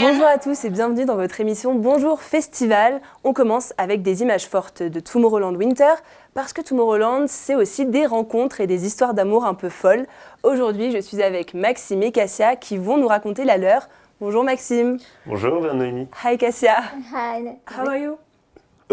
Bonjour à tous et bienvenue dans votre émission Bonjour Festival. On commence avec des images fortes de Tomorrowland Winter parce que Tomorrowland, c'est aussi des rencontres et des histoires d'amour un peu folles. Aujourd'hui, je suis avec Maxime et Cassia qui vont nous raconter la leur. Bonjour Maxime. Bonjour Noémie. Hi Cassia. Hi. How are you?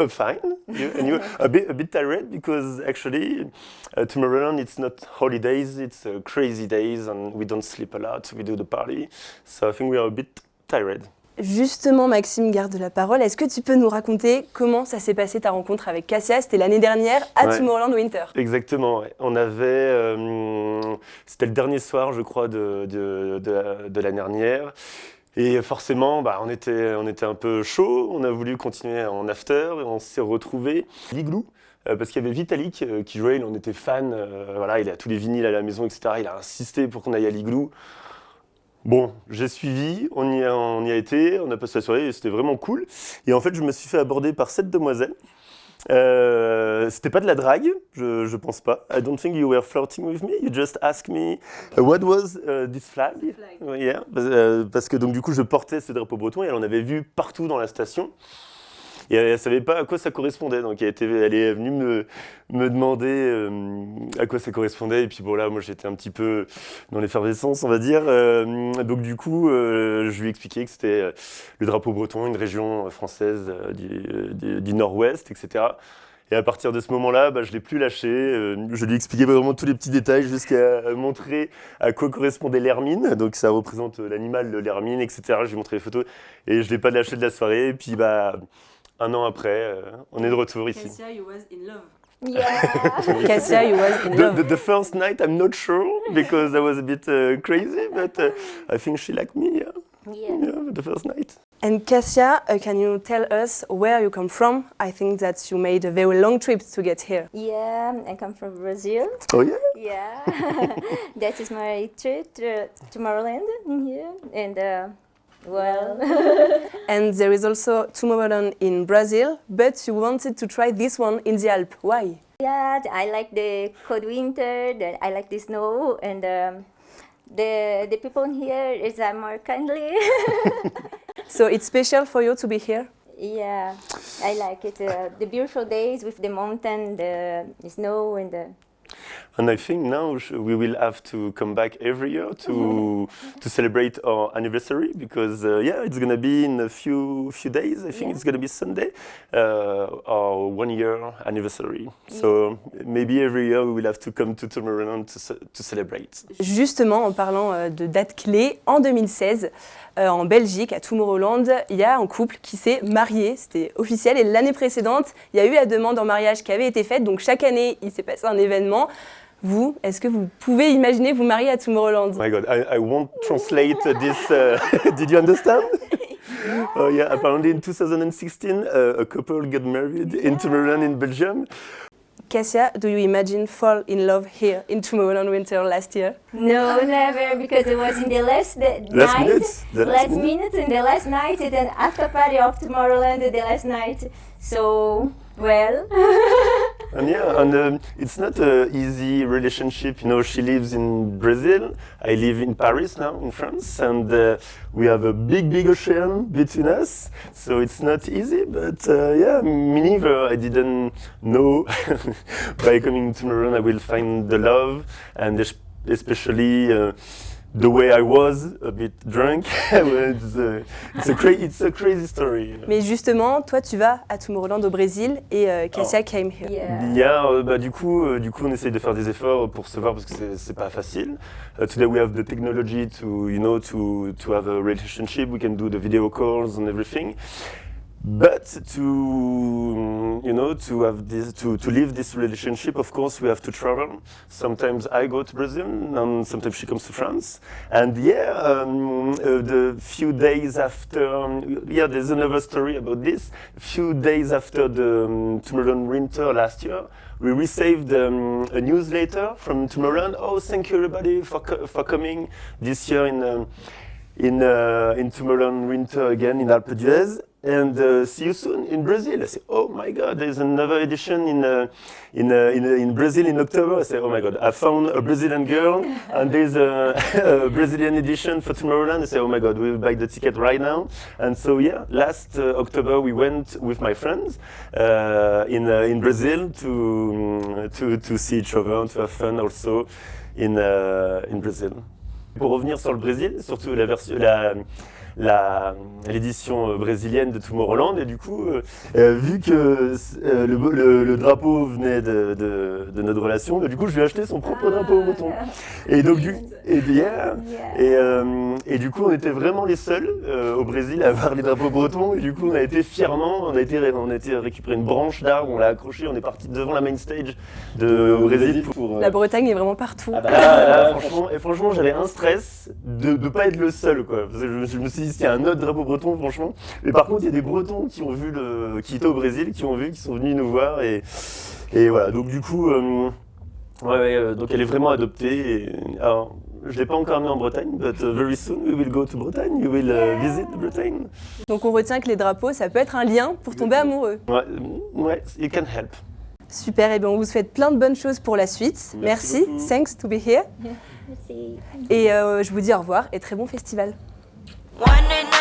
Fine. And you a bit tired because actually Tomorrowland it's not holidays, it's crazy days and we don't sleep a lot. We do the party, so I think we are a bit tired. Justement, Maxime garde la parole. Est-ce que tu peux nous raconter comment ça s'est passé ta rencontre avec Cassia? C'était l'année dernière à Tomorrowland Winter. Exactement. Ouais. On avait, c'était le dernier soir, je crois, de l'année dernière. Et forcément, on était un peu chaud. On a voulu continuer en after et on s'est retrouvés à l'Igloo. Parce qu'il y avait Vitalik qui jouait, il en était fan. Voilà, il a tous les vinyles à la maison, etc. Il a insisté pour qu'on aille à l'Igloo. Bon, j'ai suivi, on y a été, on a passé la soirée et c'était vraiment cool. Et en fait, je me suis fait aborder par 7 demoiselles. C'était pas de la drague, je pense pas. I don't think you were flirting with me. You just asked me what was this flag. Yeah, parce que donc du coup, je portais ce drapeau breton et elle en avait vu partout dans la station. Et elle ne savait pas à quoi ça correspondait, donc elle est venue me demander à quoi ça correspondait. Et puis bon là, moi j'étais un petit peu dans l'effervescence, on va dire. Donc du coup, je lui ai expliqué que c'était le drapeau breton, une région française du nord-ouest, etc. Et à partir de ce moment-là, je ne l'ai plus lâché. Je lui ai expliqué vraiment tous les petits détails jusqu'à montrer à quoi correspondait l'hermine. Donc ça représente l'animal de l'hermine, etc. Je lui ai montré les photos et je ne l'ai pas lâché de la soirée. Et puis un an après, on est de retour ici. Cassia, you was in love. Yeah. Cassia, you was in love. The first night, I'm not sure because I was a bit crazy, but I think she liked me. Yeah, the first night. And Cassia, can you tell us where you come from? I think that you made a very long trip to get here. Yeah, I come from Brazil. Oh yeah? Yeah. That is my trip to Tomorrowland here. And well. And there is also Tomorrowland in Brazil, but you wanted to try this one in the Alps. Why? Yeah, I like the cold winter, I like the snow, and the people here is more kindly. So it's special for you to be here? Yeah, I like it. The beautiful days with the mountain, the snow, and the... And I think now we will have to come back every year to celebrate our anniversary because it's gonna be in a few days. I think it's gonna be Sunday, our 1 year anniversary. So maybe every year we will have to come to Tomorrowland to celebrate. Justement, en parlant de dates clés, en 2016, en Belgique, à Tomorrowland, il y a un couple qui s'est marié, c'était officiel. Et l'année précédente, il y a eu la demande en mariage qui avait été faite. Donc chaque année, il s'est passé un événement. Vous, est-ce que vous pouvez imaginer vous marier à Tomorrowland? Oh my God, I won't translate this. Did you understand? Yeah, apparently in 2016, a couple got married in Tomorrowland in Belgium. Cassia, do you imagine fall in love here in Tomorrowland Winter last year? No, never, because it was in the last minute, and the last night, and then after party of Tomorrowland, the last night. So, well. And it's not an easy relationship. You know, she lives in Brazil. I live in Paris now, in France, and we have a big ocean between us. So it's not easy, but me neither. I didn't know by coming to Tomorrowland I will find the love, and especially the way I was, a bit drunk. It's a crazy story. Mais justement, toi, tu vas à Tomorrowland au Brésil et Cassia came here. Du coup, on essaye de faire des efforts pour se voir parce que c'est pas facile. Today we have the technology to have a relationship. We can do the video calls and everything. But to live this relationship, of course, we have to travel. Sometimes I go to Brazil, and sometimes she comes to France. And the few days after, there's another story about this. A few days after the Tomorrowland Winter last year, we received a newsletter from Tomorrowland. Oh, thank you everybody for coming this year in Tomorrowland Winter again in Alpe d'Huez. and see you soon in Brazil. I say, oh my God, there's another edition in Brazil in October. I say, oh my God, I found a Brazilian girl, and there's a Brazilian edition for Tomorrowland. I say, oh my God, we'll buy the ticket right now. And so yeah, last October we went with my friends in Brazil to see each other and to have fun also in Brazil. Pour revenir sur le Brésil, surtout l'édition brésilienne de Tomorrowland, et du coup, vu que le drapeau venait de notre relation, du coup, je lui ai acheté son propre drapeau breton. Et donc, et du coup, on était vraiment les seuls au Brésil à avoir les drapeaux bretons, et du coup, on a été fièrement, on a été récupérer une branche d'arbre, on l'a accroché, on est parti devant la main stage au Brésil pour... La Bretagne est vraiment partout. Ah bah là, franchement, j'avais un stress de ne pas être le seul, quoi. Parce que je me suis dit, s'il y a un autre drapeau breton, franchement. Mais par contre, il y a des Bretons qui ont vu qui étaient au Brésil, qui sont venus nous voir. Et voilà, donc du coup, donc elle est vraiment adoptée. Alors, je ne l'ai pas encore amenée en Bretagne, but very soon we will go to Bretagne, we will visit Bretagne. Donc on retient que les drapeaux, ça peut être un lien pour tomber amoureux. Ouais, it can help. Super, et bien on vous souhaite plein de bonnes choses pour la suite. Merci. Thanks to be here. Merci. Et je vous dis au revoir et très bon festival. One and